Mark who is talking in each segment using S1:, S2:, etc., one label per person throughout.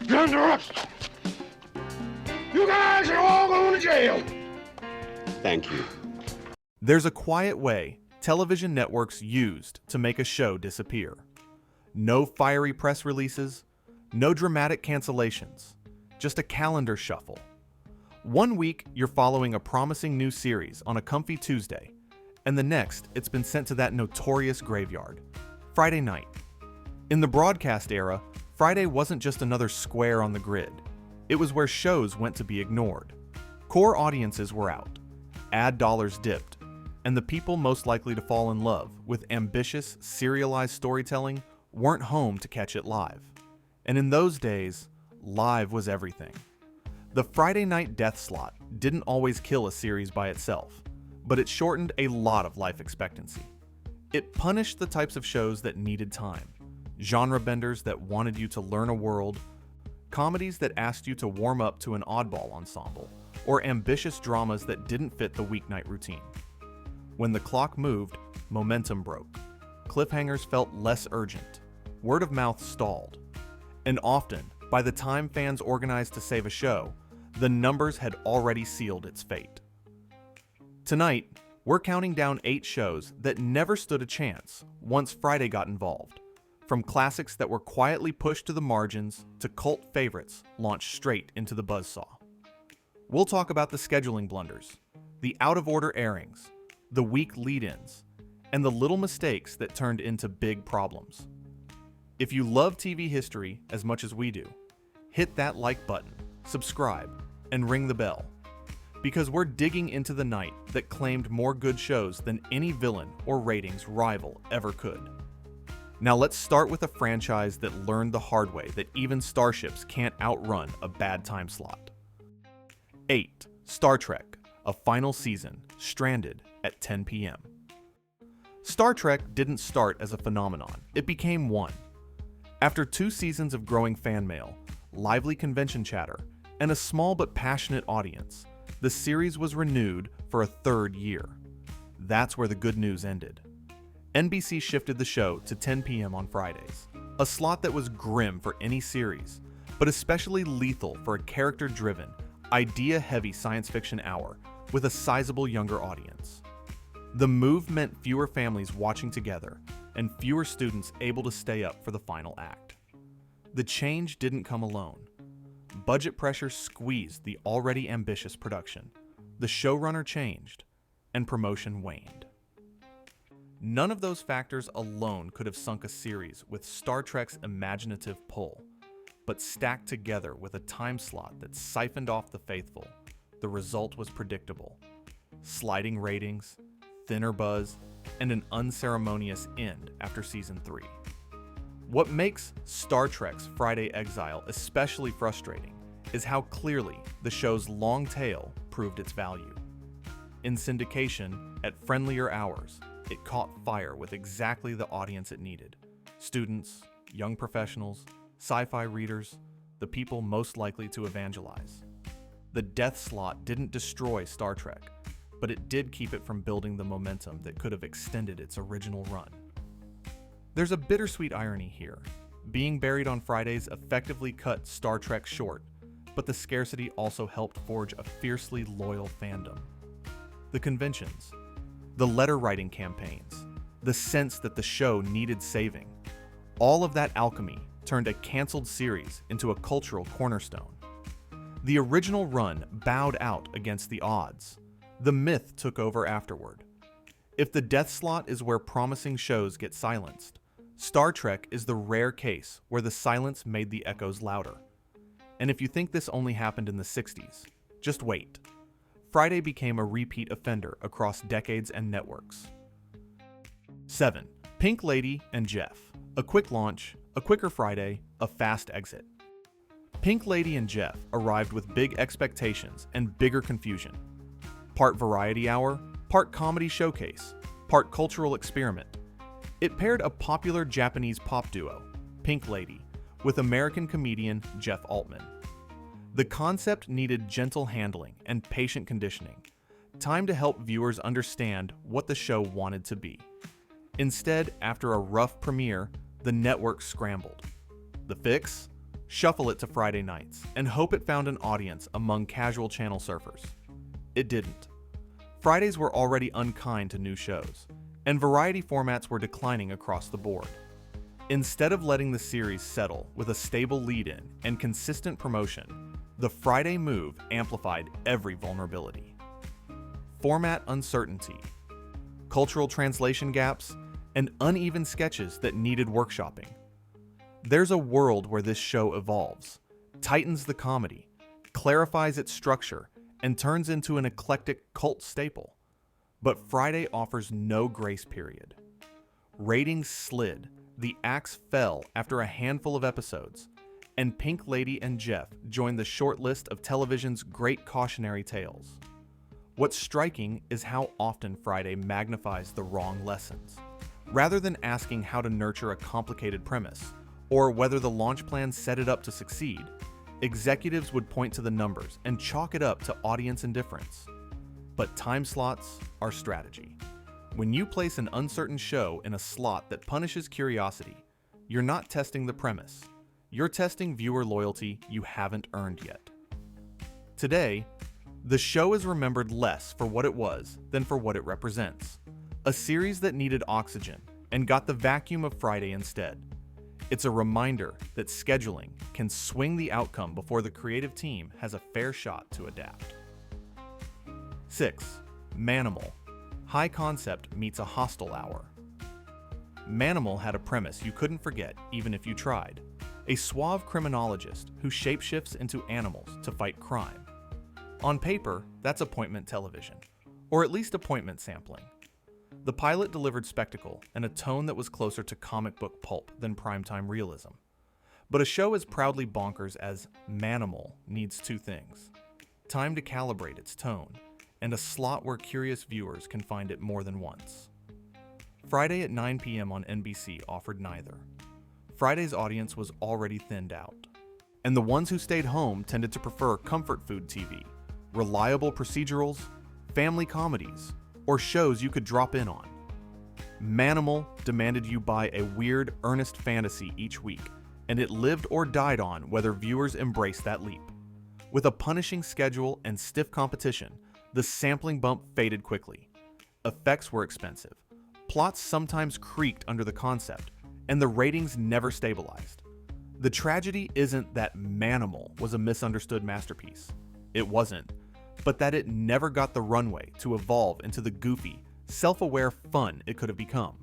S1: You're under arrest. You guys are all going to jail.
S2: Thank you.
S3: There's a quiet way television networks used to make a show disappear. No fiery press releases, no dramatic cancellations, just a calendar shuffle. One week, you're following a promising new series on a comfy Tuesday, and the next, it's been sent to that notorious graveyard, Friday night. In the broadcast era, Friday wasn't just another square on the grid. It was where shows went to be ignored. Core audiences were out, ad dollars dipped, and the people most likely to fall in love with ambitious, serialized storytelling weren't home to catch it live. And in those days, live was everything. The Friday night death slot didn't always kill a series by itself, but it shortened a lot of life expectancy. It punished the types of shows that needed time, genre benders that wanted you to learn a world, comedies that asked you to warm up to an oddball ensemble, or ambitious dramas that didn't fit the weeknight routine. When the clock moved, momentum broke. Cliffhangers felt less urgent. Word of mouth stalled. And often, by the time fans organized to save a show, the numbers had already sealed its fate. Tonight, we're counting down 8 shows that never stood a chance once Friday got involved. From classics that were quietly pushed to the margins to cult favorites launched straight into the buzzsaw. We'll talk about the scheduling blunders, the out-of-order airings, the weak lead-ins, and the little mistakes that turned into big problems. If you love TV history as much as we do, hit that like button, subscribe, and ring the bell. Because we're digging into the night that claimed more good shows than any villain or ratings rival ever could. Now let's start with a franchise that learned the hard way that even starships can't outrun a bad time slot. 8. Star Trek, a final season, stranded at 10 p.m. Star Trek didn't start as a phenomenon, it became one. After 2 seasons of growing fan mail, lively convention chatter, and a small but passionate audience, the series was renewed for a 3rd year. That's where the good news ended. NBC shifted the show to 10 p.m. on Fridays, a slot that was grim for any series, but especially lethal for a character-driven, idea-heavy science fiction hour with a sizable younger audience. The move meant fewer families watching together and fewer students able to stay up for the final act. The change didn't come alone. Budget pressure squeezed the already ambitious production, the showrunner changed, and promotion waned. None of those factors alone could have sunk a series with Star Trek's imaginative pull, but stacked together with a time slot that siphoned off the faithful, the result was predictable. Sliding ratings, thinner buzz, and an unceremonious end after season 3. What makes Star Trek's Friday Exile especially frustrating is how clearly the show's long tail proved its value. In syndication, at friendlier hours, it caught fire with exactly the audience it needed. Students, young professionals, sci-fi readers, the people most likely to evangelize. The death slot didn't destroy Star Trek, but it did keep it from building the momentum that could have extended its original run. There's a bittersweet irony here. Being buried on Fridays effectively cut Star Trek short, but the scarcity also helped forge a fiercely loyal fandom. The conventions, the letter-writing campaigns, the sense that the show needed saving, all of that alchemy turned a canceled series into a cultural cornerstone. The original run bowed out against the odds. The myth took over afterward. If the death slot is where promising shows get silenced, Star Trek is the rare case where the silence made the echoes louder. And if you think this only happened in the 60s, just wait. Friday became a repeat offender across decades and networks. 7. Pink Lady and Jeff. A quick launch, a quicker Friday, a fast exit. Pink Lady and Jeff arrived with big expectations and bigger confusion. Part variety hour, part comedy showcase, part cultural experiment. It paired a popular Japanese pop duo, Pink Lady, with American comedian Jeff Altman. The concept needed gentle handling and patient conditioning, time to help viewers understand what the show wanted to be. Instead, after a rough premiere, the network scrambled. The fix? shuffle it to Friday nights, and hope it found an audience among casual channel surfers. It didn't. Fridays were already unkind to new shows, and variety formats were declining across the board. Instead of letting the series settle with a stable lead-in and consistent promotion, the Friday move amplified every vulnerability. Format uncertainty, cultural translation gaps, and uneven sketches that needed workshopping. There's a world where this show evolves, tightens the comedy, clarifies its structure, and turns into an eclectic cult staple. But Friday offers no grace period. Ratings slid, the axe fell after a handful of episodes, and Pink Lady and Jeff joined the short list of television's great cautionary tales. What's striking is how often Friday magnifies the wrong lessons. Rather than asking how to nurture a complicated premise, or whether the launch plan set it up to succeed, executives would point to the numbers and chalk it up to audience indifference. But time slots are strategy. When you place an uncertain show in a slot that punishes curiosity, you're not testing the premise. You're testing viewer loyalty you haven't earned yet. Today, the show is remembered less for what it was than for what it represents. A series that needed oxygen and got the vacuum of Friday instead. It's a reminder that scheduling can swing the outcome before the creative team has a fair shot to adapt. 6. Manimal. High concept meets a hostile hour. Manimal had a premise you couldn't forget even if you tried. A suave criminologist who shapeshifts into animals to fight crime. On paper, that's appointment television, or at least appointment sampling. The pilot delivered spectacle and a tone that was closer to comic book pulp than primetime realism. But a show as proudly bonkers as Manimal needs two things: time to calibrate its tone, and a slot where curious viewers can find it more than once. Friday at 9 p.m. on NBC offered neither. Friday's audience was already thinned out, and the ones who stayed home tended to prefer comfort food TV, reliable procedurals, family comedies, or shows you could drop in on. Manimal demanded you buy a weird, earnest fantasy each week, and it lived or died on whether viewers embraced that leap. With a punishing schedule and stiff competition, the sampling bump faded quickly. Effects were expensive, plots sometimes creaked under the concept, and the ratings never stabilized. The tragedy isn't that Manimal was a misunderstood masterpiece. It wasn't. But that it never got the runway to evolve into the goofy, self-aware fun it could have become.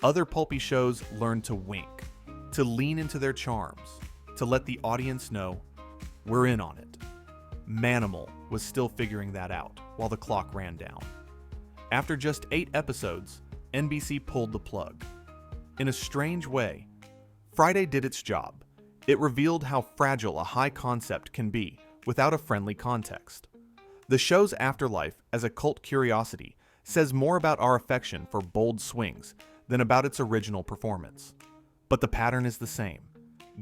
S3: Other pulpy shows learned to wink, to lean into their charms, to let the audience know, we're in on it. Manimal was still figuring that out while the clock ran down. After just 8 episodes, NBC pulled the plug. In a strange way, Friday did its job. It revealed how fragile a high concept can be without a friendly context. The show's afterlife as a cult curiosity says more about our affection for bold swings than about its original performance. But the pattern is the same.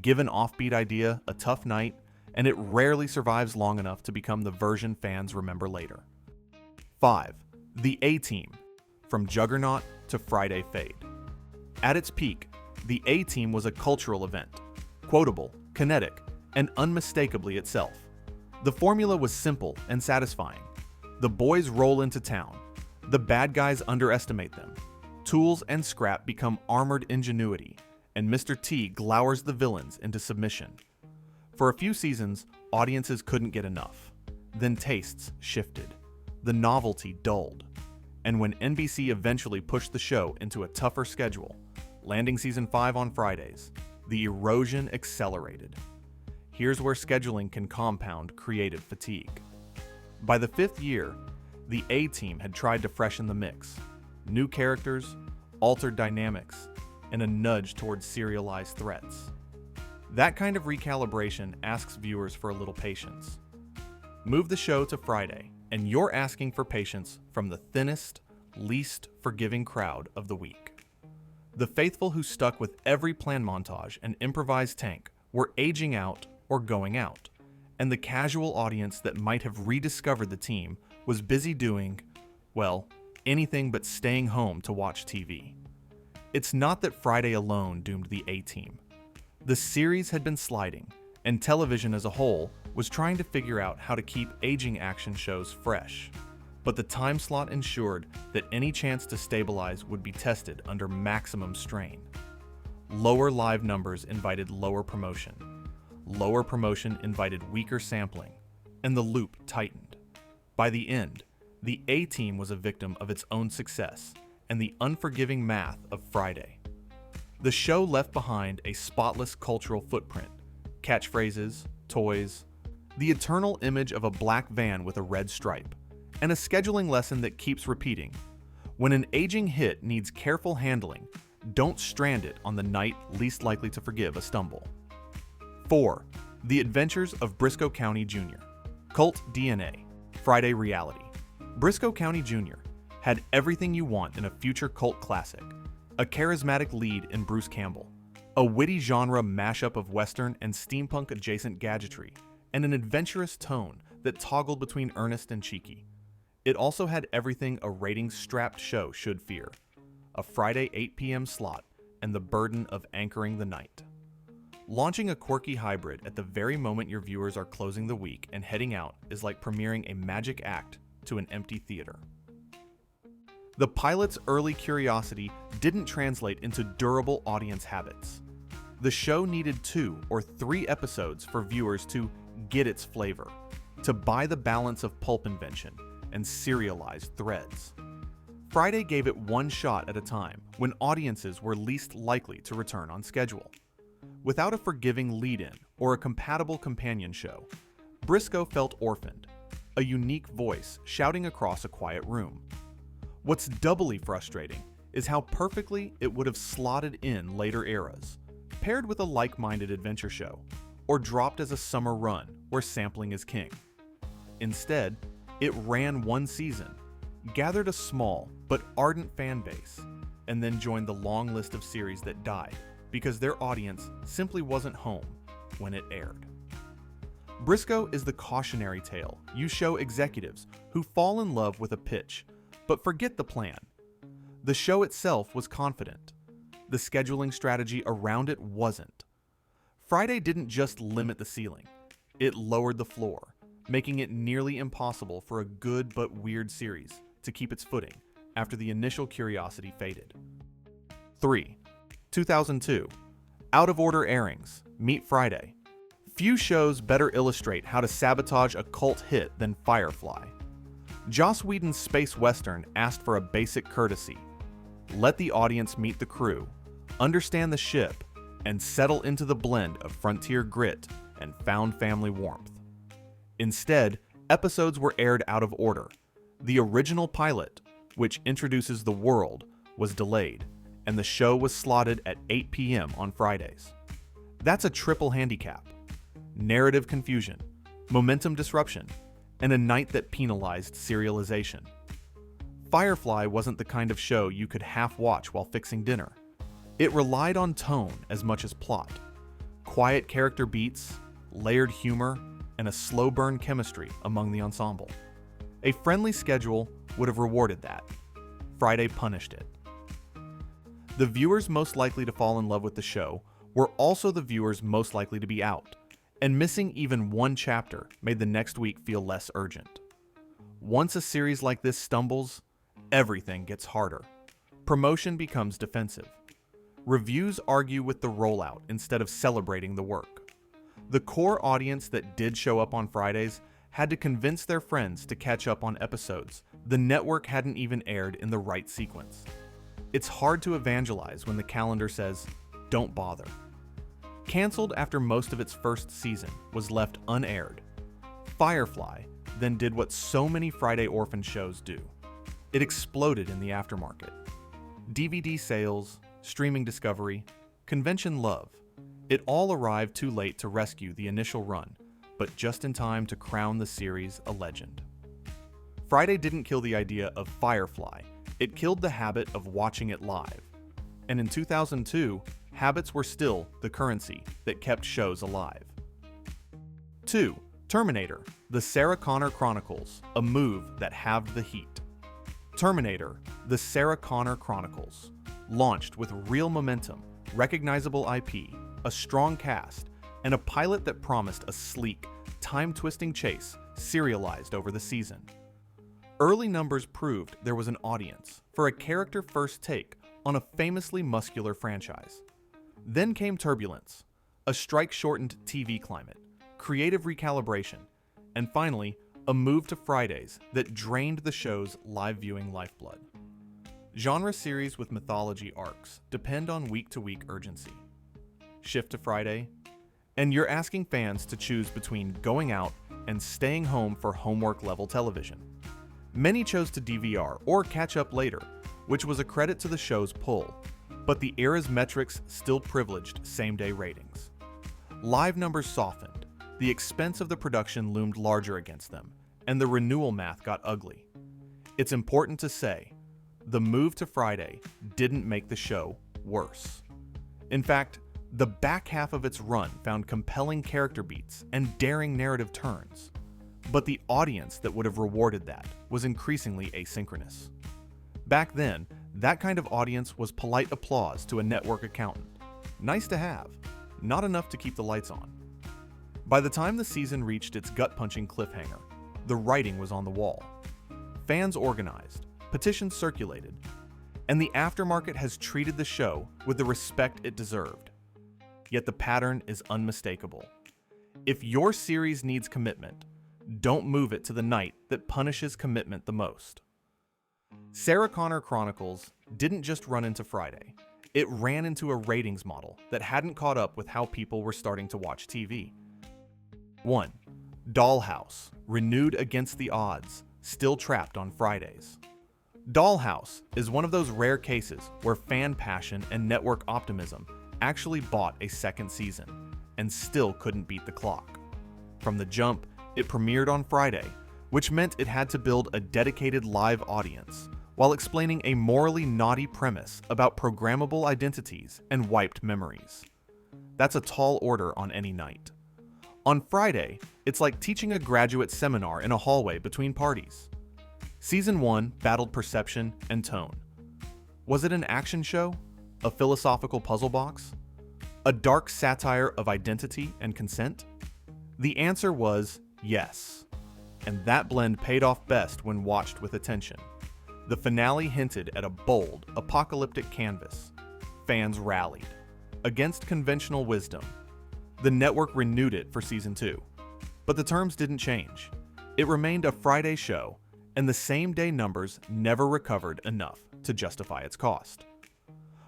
S3: Give an offbeat idea a tough night, and it rarely survives long enough to become the version fans remember later. 5. The A-Team. From Juggernaut to Friday Fade. At its peak, the A-Team was a cultural event, quotable, kinetic, and unmistakably itself. The formula was simple and satisfying. The boys roll into town. The bad guys underestimate them. Tools and scrap become armored ingenuity, and Mr. T glowers the villains into submission. For a few seasons, audiences couldn't get enough. Then tastes shifted. The novelty dulled. And when NBC eventually pushed the show into a tougher schedule, landing season 5 on Fridays, the erosion accelerated. Here's where scheduling can compound creative fatigue. By the 5th year, the A-Team had tried to freshen the mix. New characters, altered dynamics, and a nudge towards serialized threats. That kind of recalibration asks viewers for a little patience. Move the show to Friday, and you're asking for patience from the thinnest, least forgiving crowd of the week. The faithful who stuck with every plan montage and improvised tank were aging out or going out, and the casual audience that might have rediscovered the team was busy doing, well, anything but staying home to watch TV. It's not that Friday alone doomed the A-Team. The series had been sliding, and television as a whole was trying to figure out how to keep aging action shows fresh. But the time slot ensured that any chance to stabilize would be tested under maximum strain. Lower live numbers invited lower promotion. Lower promotion invited weaker sampling, and the loop tightened. By the end, the A-Team was a victim of its own success and the unforgiving math of Friday. The show left behind a spotless cultural footprint, catchphrases, toys, the eternal image of a black van with a red stripe, and a scheduling lesson that keeps repeating. When an aging hit needs careful handling, don't strand it on the night least likely to forgive a stumble. 4. The Adventures of Brisco County Jr. Cult DNA, Friday reality. Brisco County Jr. had everything you want in a future cult classic. A charismatic lead in Bruce Campbell, a witty genre mashup of Western and steampunk-adjacent gadgetry, and an adventurous tone that toggled between earnest and cheeky. It also had everything a ratings-strapped show should fear: a Friday 8 p.m. slot and the burden of anchoring the night. Launching a quirky hybrid at the very moment your viewers are closing the week and heading out is like premiering a magic act to an empty theater. The pilot's early curiosity didn't translate into durable audience habits. The show needed 2 or 3 episodes for viewers to get its flavor, to buy the balance of pulp invention and serialized threads. Friday gave it one shot at a time when audiences were least likely to return on schedule. Without a forgiving lead-in or a compatible companion show, Brisco felt orphaned, a unique voice shouting across a quiet room. What's doubly frustrating is how perfectly it would have slotted in later eras, paired with a like-minded adventure show, or dropped as a summer run where sampling is king. Instead, it ran one season, gathered a small but ardent fan base, and then joined the long list of series that died because their audience simply wasn't home when it aired. Brisco is the cautionary tale you show executives who fall in love with a pitch but forget the plan. The show itself was confident. The scheduling strategy around it wasn't. Friday didn't just limit the ceiling, it lowered the floor, making it nearly impossible for a good but weird series to keep its footing after the initial curiosity faded. 3. 2002. Out of Order Airings, Meet Friday. Few shows better illustrate how to sabotage a cult hit than Firefly. Joss Whedon's space western asked for a basic courtesy: let the audience meet the crew, understand the ship, and settle into the blend of frontier grit and found family warmth. Instead, episodes were aired out of order. The original pilot, which introduces the world, was delayed, and the show was slotted at 8 p.m. on Fridays. That's a triple handicap: narrative confusion, momentum disruption, and a night that penalized serialization. Firefly wasn't the kind of show you could half-watch while fixing dinner. It relied on tone as much as plot. Quiet character beats, layered humor, and a slow burn chemistry among the ensemble. A friendly schedule would have rewarded that. Friday punished it. The viewers most likely to fall in love with the show were also the viewers most likely to be out, and missing even one chapter made the next week feel less urgent. Once a series like this stumbles, everything gets harder. Promotion becomes defensive. Reviews argue with the rollout instead of celebrating the work. The core audience that did show up on Fridays had to convince their friends to catch up on episodes the network hadn't even aired in the right sequence. It's hard to evangelize when the calendar says, "Don't bother." Cancelled after most of its first season was left unaired. Firefly then did what so many Friday orphan shows do. It exploded in the aftermarket. DVD sales, streaming discovery, convention love, it all arrived too late to rescue the initial run, but just in time to crown the series a legend. Friday didn't kill the idea of Firefly, it killed the habit of watching it live. And in 2002, habits were still the currency that kept shows alive. 2. Terminator, the Sarah Connor Chronicles, a move that halved the heat. Terminator, the Sarah Connor Chronicles, launched with real momentum, recognizable IP, a strong cast, and a pilot that promised a sleek, time-twisting chase serialized over the season. Early numbers proved there was an audience for a character-first take on a famously muscular franchise. Then came turbulence, a strike-shortened TV climate, creative recalibration, and finally, a move to Fridays that drained the show's live viewing lifeblood. Genre series with mythology arcs depend on week-to-week urgency. Shift to Friday, and you're asking fans to choose between going out and staying home for homework-level television. Many chose to DVR or catch up later, which was a credit to the show's pull, but the era's metrics still privileged same-day ratings. Live numbers softened, the expense of the production loomed larger against them, and the renewal math got ugly. It's important to say, the move to Friday didn't make the show worse. In fact, the back half of its run found compelling character beats and daring narrative turns, but the audience that would have rewarded that was increasingly asynchronous. Back then, that kind of audience was polite applause to a network accountant. Nice to have, not enough to keep the lights on. By the time the season reached its gut-punching cliffhanger, the writing was on the wall. Fans organized, petitions circulated, and the aftermarket has treated the show with the respect it deserved. Yet the pattern is unmistakable. If your series needs commitment, don't move it to the night that punishes commitment the most. Sarah Connor Chronicles didn't just run into Friday. It ran into a ratings model that hadn't caught up with how people were starting to watch TV. 1. Dollhouse, renewed against the odds, still trapped on Fridays. Dollhouse is one of those rare cases where fan passion and network optimism actually bought a second season and still couldn't beat the clock. From the jump, it premiered on Friday, which meant it had to build a dedicated live audience while explaining a morally naughty premise about programmable identities and wiped memories. That's a tall order on any night. On Friday, it's like teaching a graduate seminar in a hallway between parties. Season 1 battled perception and tone. Was it an action show? A philosophical puzzle box? A dark satire of identity and consent? The answer was yes. And that blend paid off best when watched with attention. The finale hinted at a bold, apocalyptic canvas. Fans rallied. Against conventional wisdom, the network renewed it for Season 2. But the terms didn't change. It remained a Friday show, and the same-day numbers never recovered enough to justify its cost.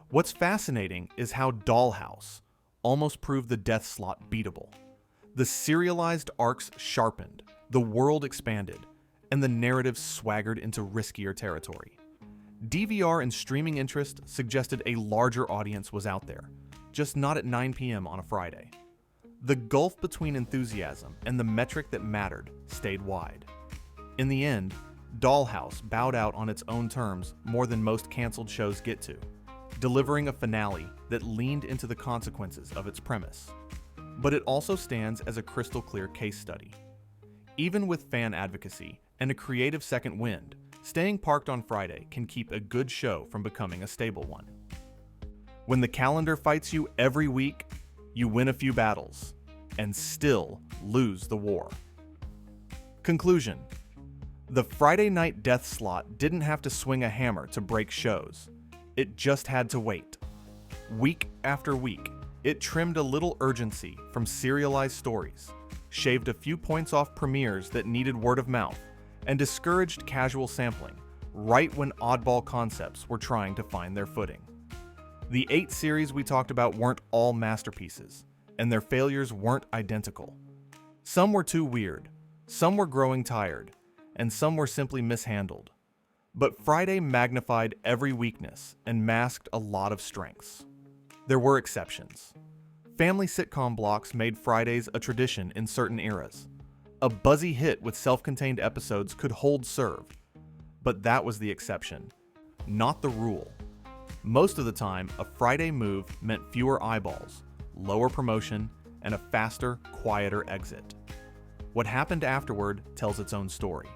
S3: What's fascinating is how Dollhouse almost proved the death slot beatable. The serialized arcs sharpened, the world expanded, and the narrative swaggered into riskier territory. DVR and streaming interest suggested a larger audience was out there, just not at 9 p.m. on a Friday. The gulf between enthusiasm and the metric that mattered stayed wide. In the end, Dollhouse bowed out on its own terms more than most canceled shows get to, delivering a finale that leaned into the consequences of its premise. But it also stands as a crystal-clear case study. Even with fan advocacy and a creative second wind, staying parked on Friday can keep a good show from becoming a stable one. When the calendar fights you every week, you win a few battles, and still lose the war. Conclusion: the Friday night death slot didn't have to swing a hammer to break shows. It just had to wait. Week after week, it trimmed a little urgency from serialized stories, shaved a few points off premieres that needed word of mouth, and discouraged casual sampling, right when oddball concepts were trying to find their footing. The 8 series we talked about weren't all masterpieces, and their failures weren't identical. Some were too weird, some were growing tired, and some were simply mishandled. But Friday magnified every weakness and masked a lot of strengths. There were exceptions. Family sitcom blocks made Fridays a tradition in certain eras. A buzzy hit with self-contained episodes could hold serve. But that was the exception, not the rule. Most of the time, a Friday move meant fewer eyeballs, lower promotion, and a faster, quieter exit. What happened afterward tells its own story.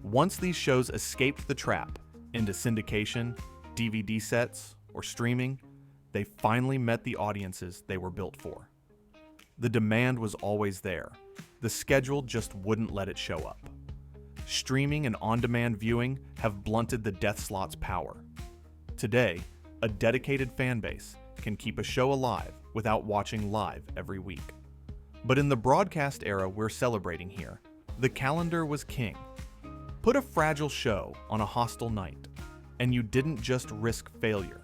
S3: Once these shows escaped the trap into syndication, DVD sets, or streaming, they finally met the audiences they were built for. The demand was always there. The schedule just wouldn't let it show up. Streaming and on-demand viewing have blunted the death slot's power. Today, a dedicated fan base can keep a show alive without watching live every week. But in the broadcast era we're celebrating here, the calendar was king. Put a fragile show on a hostile night, and you didn't just risk failure,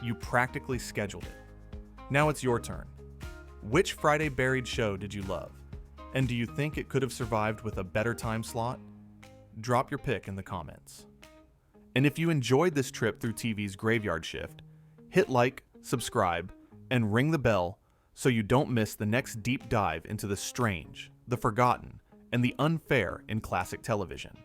S3: you practically scheduled it. Now it's your turn. Which Friday Buried show did you love? And do you think it could have survived with a better time slot? Drop your pick in the comments. And if you enjoyed this trip through TV's graveyard shift, hit like, subscribe, and ring the bell so you don't miss the next deep dive into the strange, the forgotten, and the unfair in classic television.